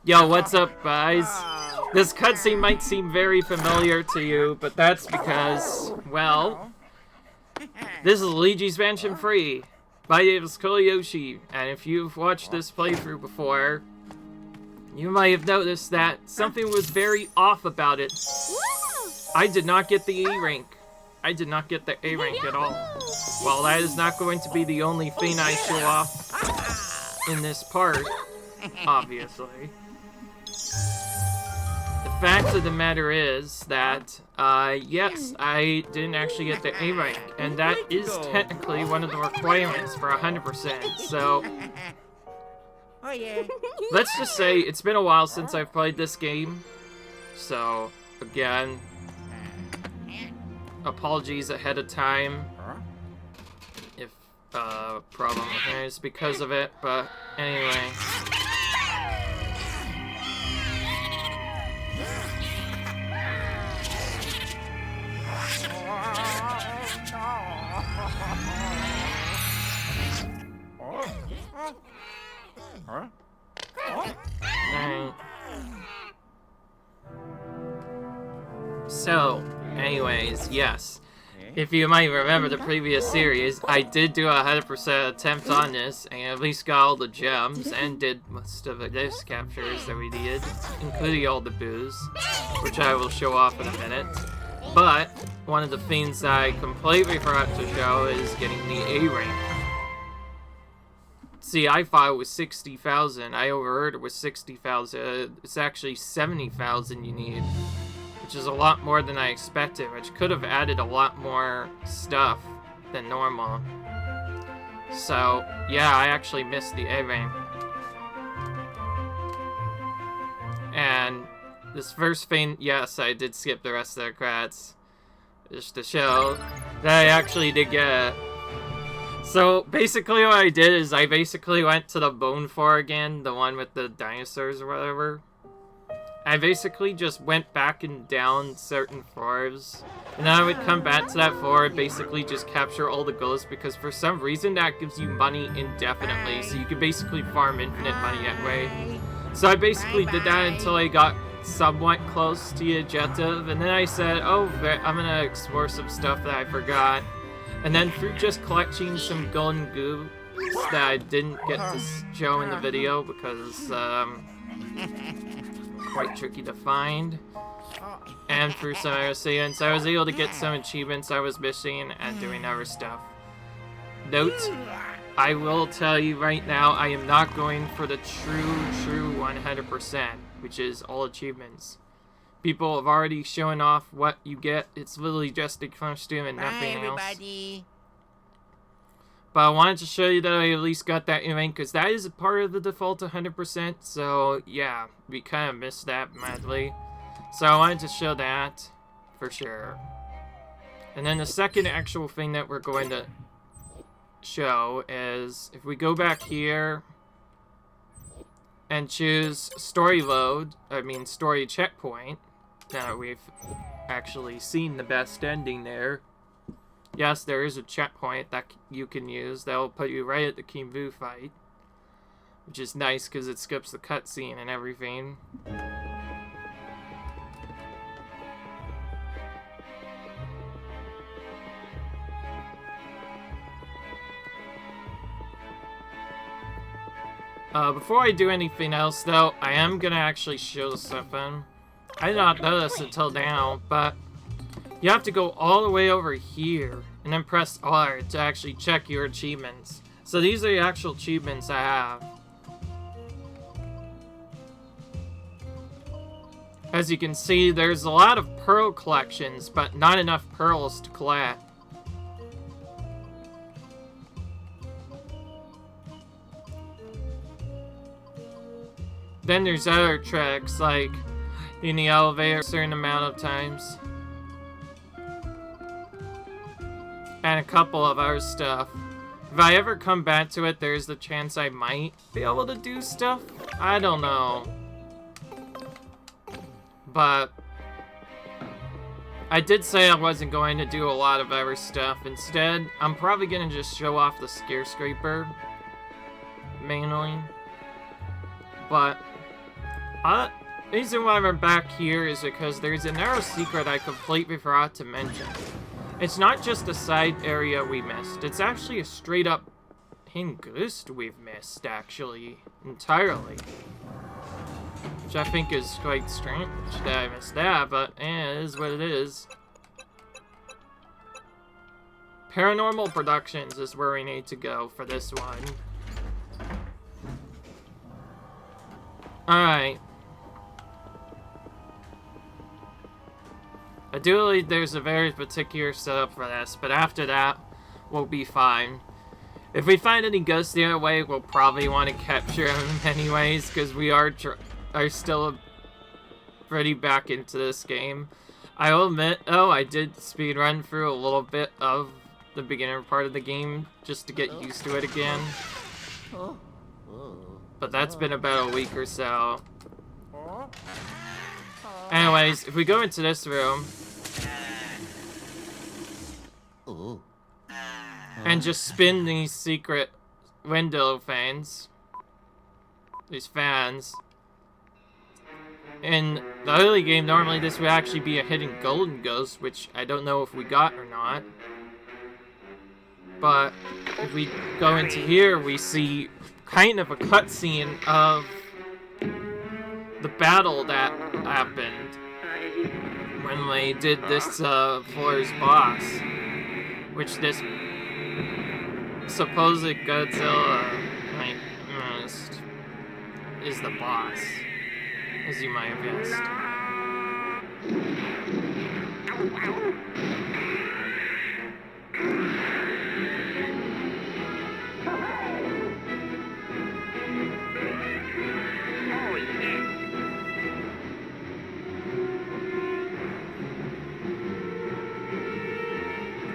Yo, what's up, guys? This cutscene might seem very familiar to you, but that's because, well, this is Luigi's Mansion Free. My name is Yoshi, and if you've watched this playthrough before, you might have noticed that something was very off about it. I did not get the E rank. I did not get the A rank at all. Well, that is not going to be the only thing I show off in this part, obviously. The fact of the matter is that, yes, I didn't actually get the A rank, and that is technically one of the requirements for 100%, so let's just say it's been a while since I've played this game, so, again, apologies ahead of time if, problem is because of it, but anyway. So, anyways, yes. If you might remember the previous series, I did do a 100% attempt on this, and at least got all the gems, and did most of the ghost captures that we needed, including all the boos, which I will show off in a minute. But, one of the things that I completely forgot to show is getting the A rank. See, I thought it was 60,000. I overheard it was 60,000. It's actually 70,000 you need, which is a lot more than I expected, which could have added a lot more stuff than normal. So, yeah, I actually missed the A rank. And this first thing, yes, I did skip the rest of the credits, just to show that I actually did get it. So, basically what I did is I basically went to the bone floor again, the one with the dinosaurs or whatever. I basically just went back and down certain floors, and then I would come back to that floor and basically just capture all the ghosts, because for some reason that gives you money indefinitely, so you can basically farm infinite money that way. So I basically did that until I got somewhat close to the objective, and then I said, oh, I'm gonna explore some stuff that I forgot. And then through just collecting some golden goo that I didn't get to show in the video because quite tricky to find, and through some other scenes, I was able to get some achievements I was missing and doing other stuff. Note, I will tell you right now, I am not going for the true 100%, which is all achievements. People have already shown off what you get. It's literally just a costume and nothing else. But I wanted to show you that I at least got that in rank, because that is a part of the default 100%. So yeah, we kind of missed that madly. So I wanted to show that for sure. And then the second actual thing that we're going to show is if we go back here and choose story checkpoint. Now that we've actually seen the best ending there. Yes, there is a checkpoint that you can use that will put you right at the King Boo fight, which is nice because it skips the cutscene and everything. Before I do anything else, though, I am gonna actually show something. I did not know this until now, but you have to go all the way over here and then press R to actually check your achievements. So these are the actual achievements I have. As you can see, there's a lot of pearl collections, but not enough pearls to collect. Then there's other tricks, like in the elevator a certain amount of times. And a couple of other stuff. If I ever come back to it, there's the chance I might be able to do stuff. I don't know. But I did say I wasn't going to do a lot of other stuff. Instead, I'm probably going to just show off the ScareScraper mainly. But The reason why we're back here is because there's a narrow secret I completely forgot to mention. It's not just a side area we missed. It's actually a straight up hidden ghost we've missed, actually, entirely. Which I think is quite strange that I missed that, but it is what it is. Paranormal Productions is where we need to go for this one. Alright. I do believe there's a very particular setup for this, but after that, we'll be fine. If we find any ghosts the other way, we'll probably want to capture them anyways, because we are still pretty back into this game. I will admit, I did speedrun through a little bit of the beginner part of the game, just to get used to it again. But that's been about a week or so. Anyways, if we go into this room and just spin these secret window fans, these fans. In the early game, normally this would actually be a hidden golden ghost, which I don't know if we got or not. But if we go into here, we see kind of a cutscene of the battle that happened when they did this floor's boss, which this supposed Godzilla is the boss, as you might have guessed.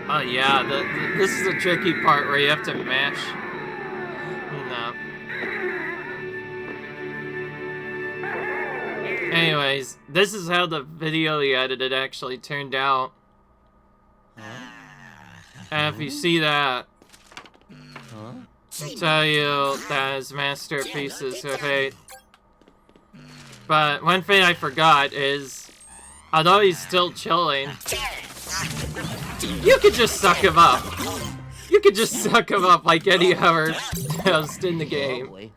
Oh yeah, this is the tricky part where you have to mash. No. Anyways, this is how the video he edited actually turned out. And if you see that, I'll tell you that is masterpieces of hate. But one thing I forgot is, although he's still chilling, you could just suck him up. You could just suck him up like any other ghost in the game.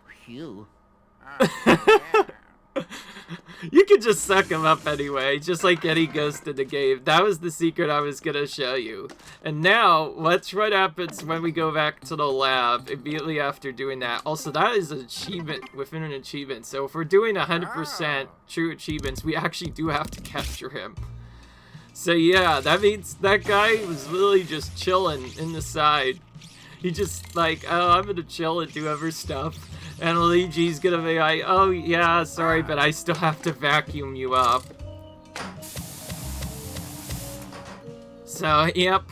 You could just suck him up anyway, just like any ghost in the game. That was the secret I was gonna show you. And now, watch what happens when we go back to the lab immediately after doing that. Also, that is an achievement within an achievement. So if we're doing 100% true achievements, we actually do have to capture him. So yeah, that means that guy was really just chilling in the side. He just like, oh, I'm gonna chill and do other stuff. And Luigi's gonna be like, oh yeah, sorry, but I still have to vacuum you up. So, yep.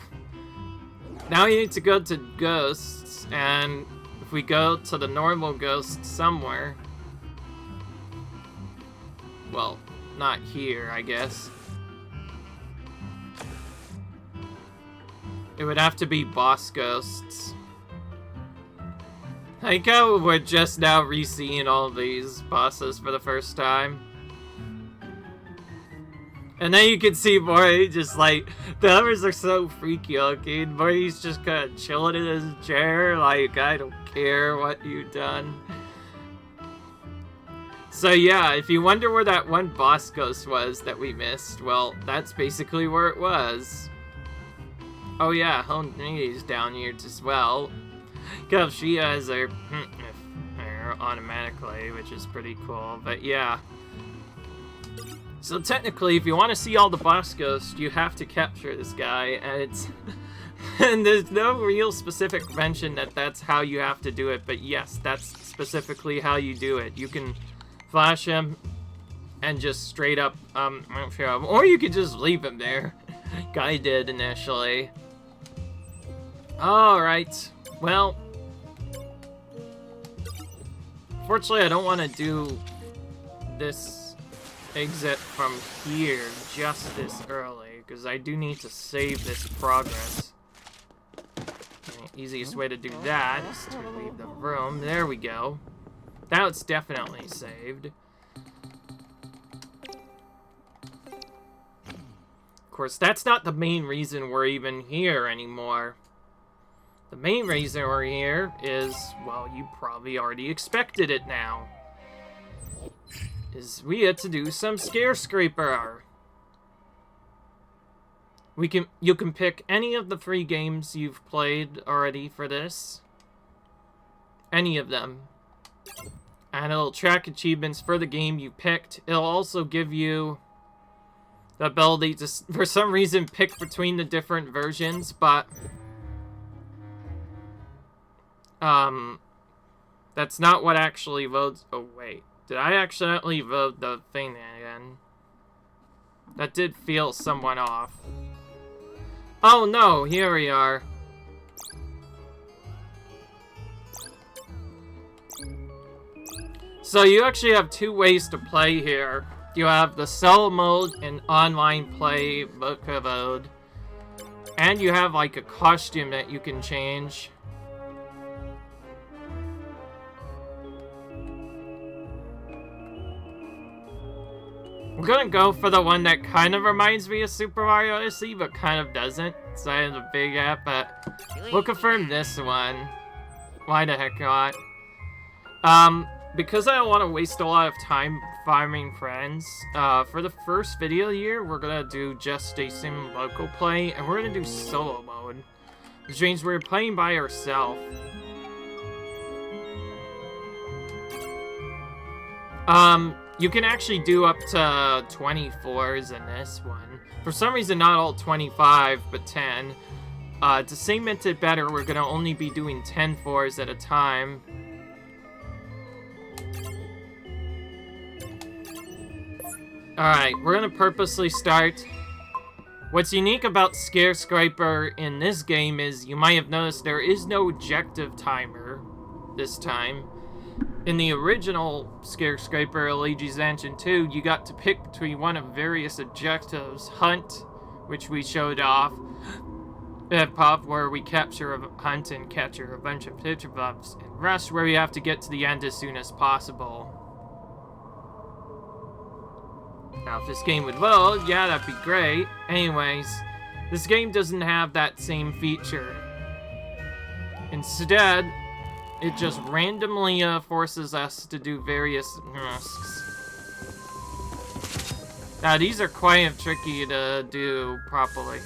Now you need to go to ghosts, and if we go to the normal ghost somewhere, well, not here, I guess. It would have to be boss ghosts. I think we're just now re-seeing all these bosses for the first time. And then you can see Mori just like, the others are so freaky looking. Mori's just kind of chilling in his chair, like, I don't care what you've done. So yeah, if you wonder where that one boss ghost was that we missed, well, that's basically where it was. Oh yeah, Honey's down here as well. Because she has her automatically, which is pretty cool, but yeah. So technically, if you want to see all the boss ghosts, you have to capture this guy, and it's... and there's no real specific mention that that's how you have to do it, but yes, that's specifically how you do it. You can flash him and just straight up, or you could just leave him there. Guy did initially. Alright, well, fortunately I don't want to do this exit from here just this early, because I do need to save this progress. The easiest way to do that is to leave the room. There we go. Now it's definitely saved. course, that's not the main reason we're even here anymore. The main reason we're here is, well, you probably already expected it now. Is we had to do some ScareScraper. You can pick any of the 3 games you've played already for this. Any of them. And it'll track achievements for the game you picked. It'll also give you the ability to, for some reason, pick between the different versions, but that's not what actually votes. Oh, wait. Did I accidentally vote the thing again? That did feel somewhat off. Oh no, here we are. So you actually have 2 ways to play here. You have the solo mode and online play mode. And you have like a costume that you can change. We're gonna go for the one that kind of reminds me of Super Mario Odyssey, but kind of doesn't. So I have a big app, but we'll confirm this one. Why the heck not? Because I don't want to waste a lot of time farming friends, for the first video here, we're gonna do just a sim local play, and we're gonna do solo mode. Which means we're playing by ourselves. You can actually do up to 24s in this one. For some reason, not all 25, but 10. To segment it better, we're gonna only be doing 10 4s at a time. Alright, we're gonna purposely start. What's unique about ScareScraper in this game is, you might have noticed there is no objective timer this time. In the original ScareScraper, Luigi's Mansion 2, you got to pick between one of various objectives. Hunt, which we showed off. Pop, where we capture a hunt and capture a bunch of picture buffs. And Rush, where we have to get to the end as soon as possible. Now, if this game would load, yeah, that'd be great. Anyways, this game doesn't have that same feature. Instead, it just randomly forces us to do various tasks. Now, these are quite tricky to do properly.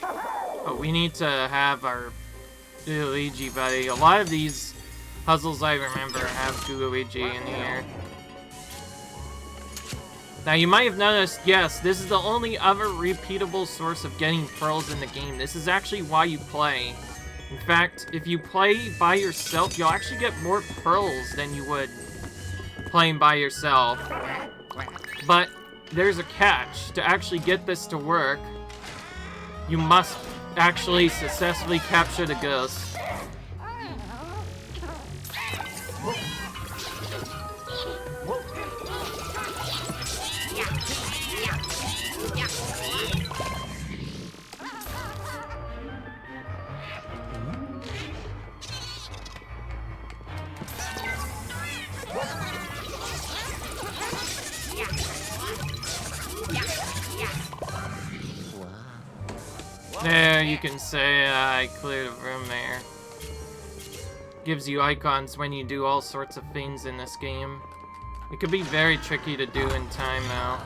But we need to have our Luigi buddy. A lot of these puzzles I remember have Luigi in here. Now, you might have noticed, yes, this is the only other repeatable source of getting pearls in the game. This is actually why you play. In fact, if you play by yourself, you'll actually get more pearls than you would playing by yourself. But there's a catch. To actually get this to work, you must actually successfully capture the ghost. There, you can say I cleared a room there. Gives you icons when you do all sorts of things in this game. It could be very tricky to do in timeout.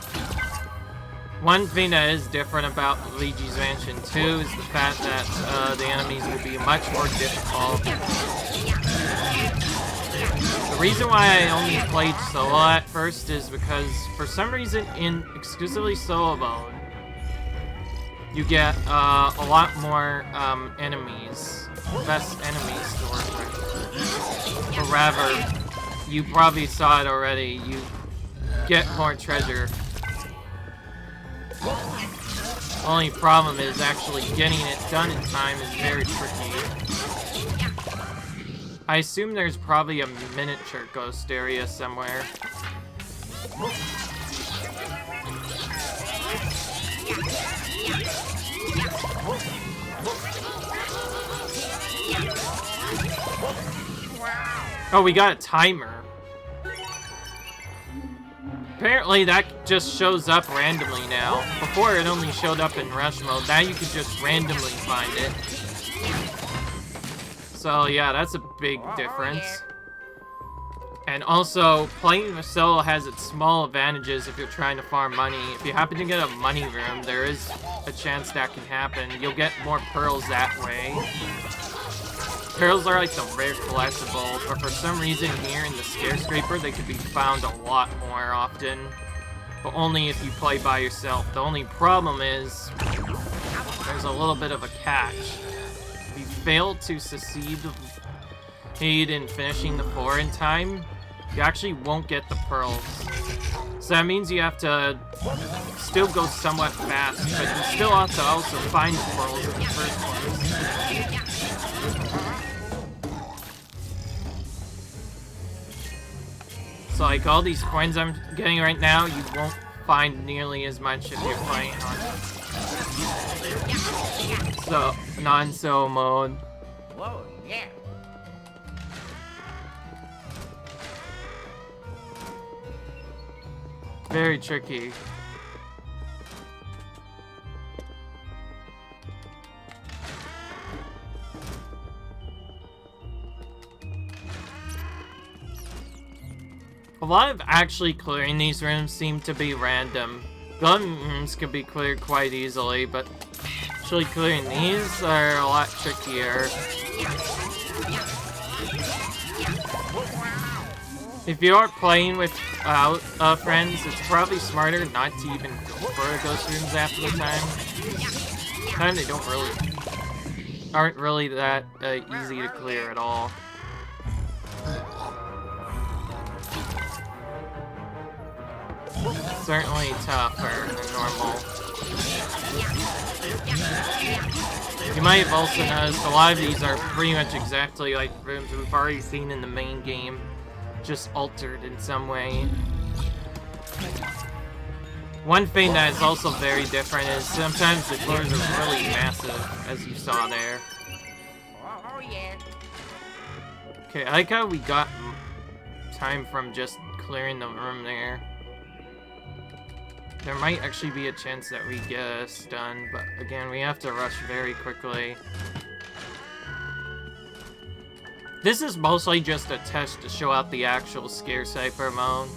One thing that is different about Luigi's Mansion 2 is the fact that the enemies will be much more difficult. The reason why I only played solo at first is because, for some reason, in exclusively solo mode, you get a lot more enemies, best enemies to work with. Or rather, you probably saw it already, you get more treasure. Only problem is actually getting it done in time is very tricky. I assume there's probably a miniature ghost area somewhere. Oh, we got a timer. Apparently that just shows up randomly now. Before it only showed up in rush mode. Now you can just randomly find it. So yeah, that's a big difference. And also, playing with solo has its small advantages if you're trying to farm money. If you happen to get a money room, there is a chance that can happen. You'll get more pearls that way. Pearls are like the rare collectible, but for some reason here in the ScareScraper, they can be found a lot more often. But only if you play by yourself. The only problem is, there's a little bit of a catch. If you fail to succeed in finishing the floor in time, you actually won't get the pearls. So that means you have to still go somewhat fast, but you still have to also find the pearls in the first place. So like all these coins I'm getting right now, you won't find nearly as much if you're playing on non-solo mode. Whoa, yeah. Very tricky. A lot of actually clearing these rooms seem to be random. Gun rooms can be cleared quite easily, but actually clearing these are a lot trickier. If you are playing without friends, it's probably smarter not to even go for ghost rooms after the time. They aren't really that easy to clear at all. Certainly tougher than normal. You might have also noticed a lot of these are pretty much exactly like rooms we've already seen in the main game, just altered in some way. One thing that is also very different is sometimes the floors are really massive, as you saw there. Oh yeah. Okay, I like how we got time from just clearing the room there. There might actually be a chance that we get a stun, but again, we have to rush very quickly. This is mostly just a test to show out the actual Scarescrapper mode.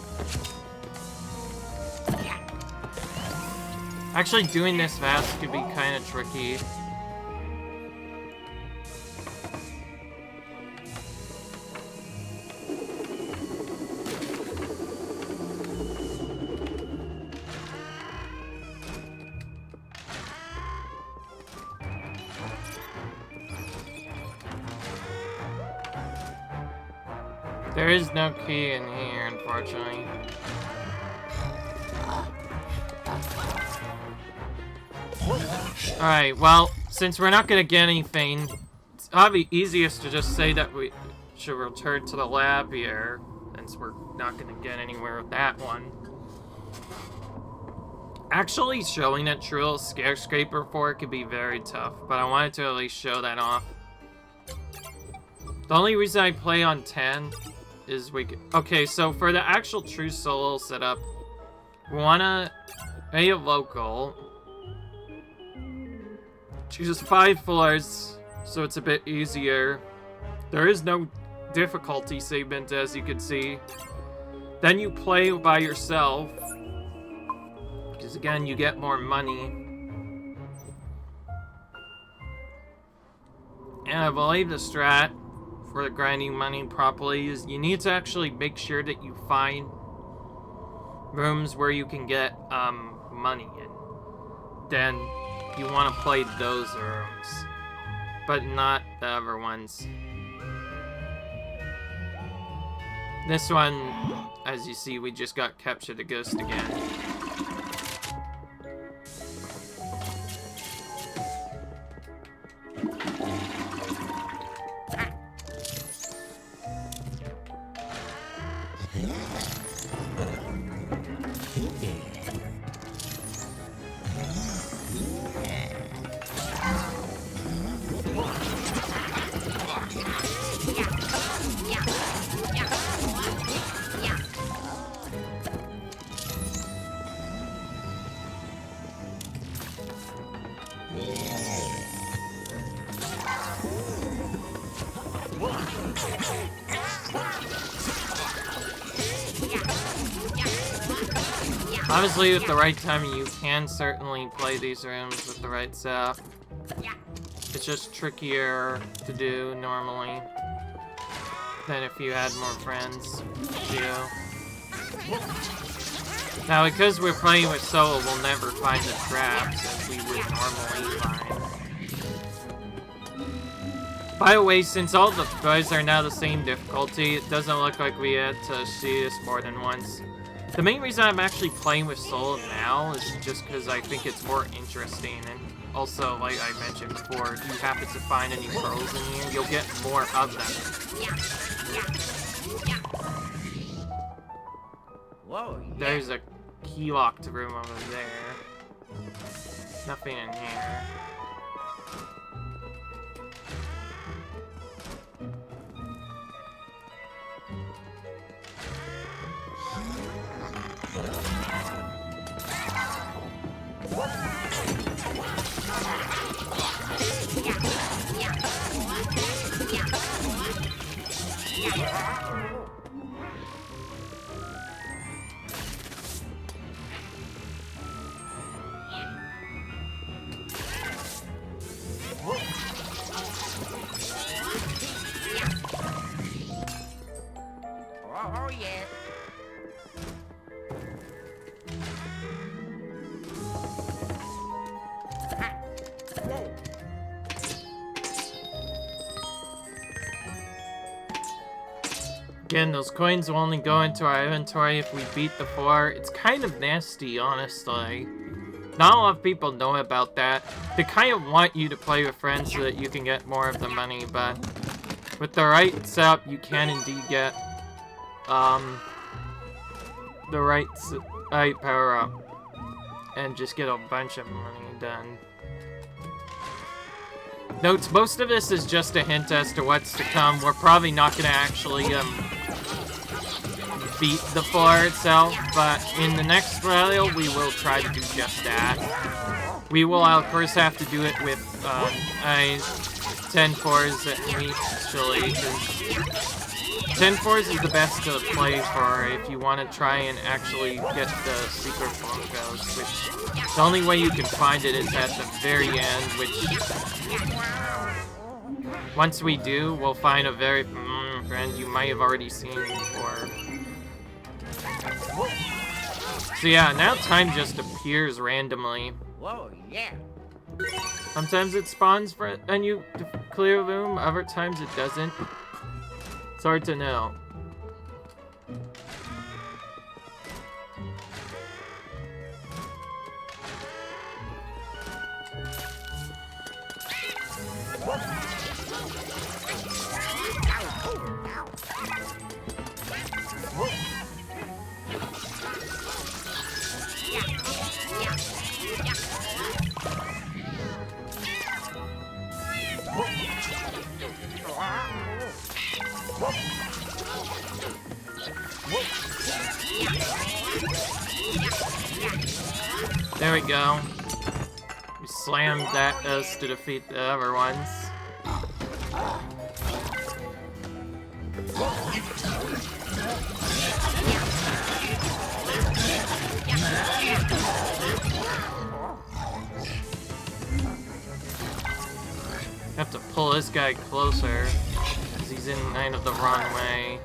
Actually, doing this fast could be kind of tricky. There is no key in here, unfortunately. Alright, well, since we're not gonna get anything, it's obviously easiest to just say that we should return to the lab here, since we're not gonna get anywhere with that one. Actually, showing a true ScareScraper 4 could be very tough, but I wanted to at least show that off. The only reason I play on 10 is okay, so for the actual true solo setup, we wanna make a local, choose 5 floors, so it's a bit easier. There is no difficulty segment, as you can see. Then you play by yourself, because again, you get more money. And I believe the strat for grinding money properly is you need to actually make sure that you find rooms where you can get money in. Then you want to play those rooms, but not the other ones. This one, as you see, we just got captured the ghost again. Obviously, with the right timing, you can certainly play these rooms with the right setup. It's just trickier to do normally than if you had more friends with you. Now, because we're playing with solo, we'll never find the traps as we would normally find. By the way, since all the guys are now the same difficulty, it doesn't look like we had to see this more than once. The main reason I'm actually playing with solo now is just because I think it's more interesting, and also, like I mentioned before, if you happen to find any pearls in here, you'll get more of them. Whoa, yeah. There's a key-locked room over there. Nothing in here. Oh, yeah. Again, those coins will only go into our inventory if we beat the floor. It's kind of nasty, honestly. Not a lot of people know about that. They kind of want you to play with friends so that you can get more of the money, but with the right setup, you can indeed get the right power-up and just get a bunch of money done. Notes, most of this is just a hint as to what's to come. We're probably not going to actually beat the floor itself, but in the next trial, we will try to do just that. We will, of course, have to do it with 10 fours at least, actually, 10 fours is the best to play for if you want to try and actually get the secret Broncos, which the only way you can find it is at the very end, which once we do, we'll find a very friend you might have already seen before. So yeah, now time just appears randomly. Whoa, yeah. Sometimes it spawns for a new clear room, other times it doesn't. It's hard to know. There we go. We slammed that us to defeat the other ones. Have to pull this guy closer, because he's in kind of the wrong way.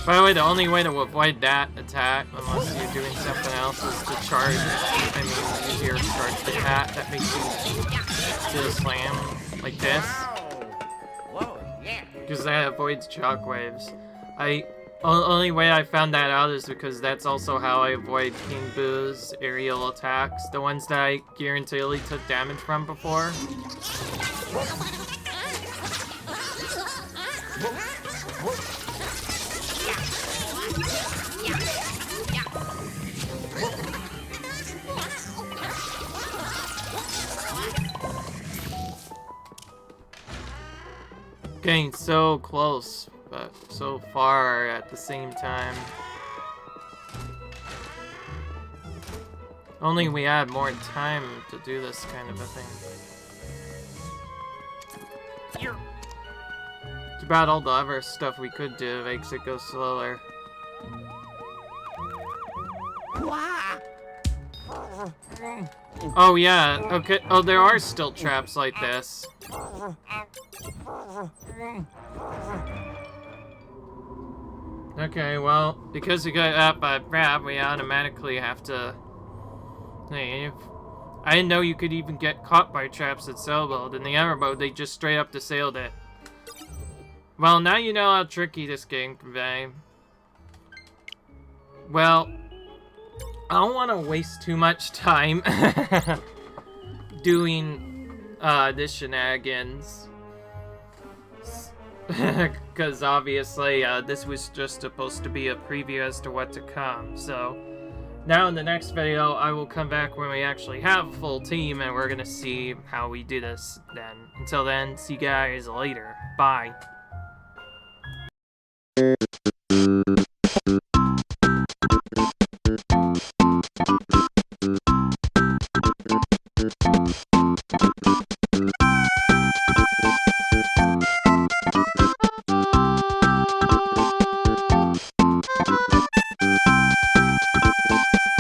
By the way, the only way to avoid that attack, unless you're doing something else, is to charge. I mean, easier to charge the cat that makes you do a slam like this. Whoa, yeah. Because that avoids shockwaves. Only way I found that out is because that's also how I avoid King Boo's aerial attacks, the ones that I guaranteedly took damage from before. Getting so close, but so far at the same time. Only we had more time to do this kind of a thing. Here. Too bad all the other stuff we could do makes it go slower. Wah. Oh yeah, okay. Oh, there are still traps like this. Okay, well, because we got up by trap, we automatically have to leave. I didn't know you could even get caught by traps at sailboat. In the other mode, they just straight up disabled it. Well, now you know how tricky this game can be. Well, I don't want to waste too much time doing this shenanigans. Because obviously this was just supposed to be a preview as to what to come. So now in the next video I will come back when we actually have a full team and we're gonna see how we do this then. Until then, see you guys later. Bye.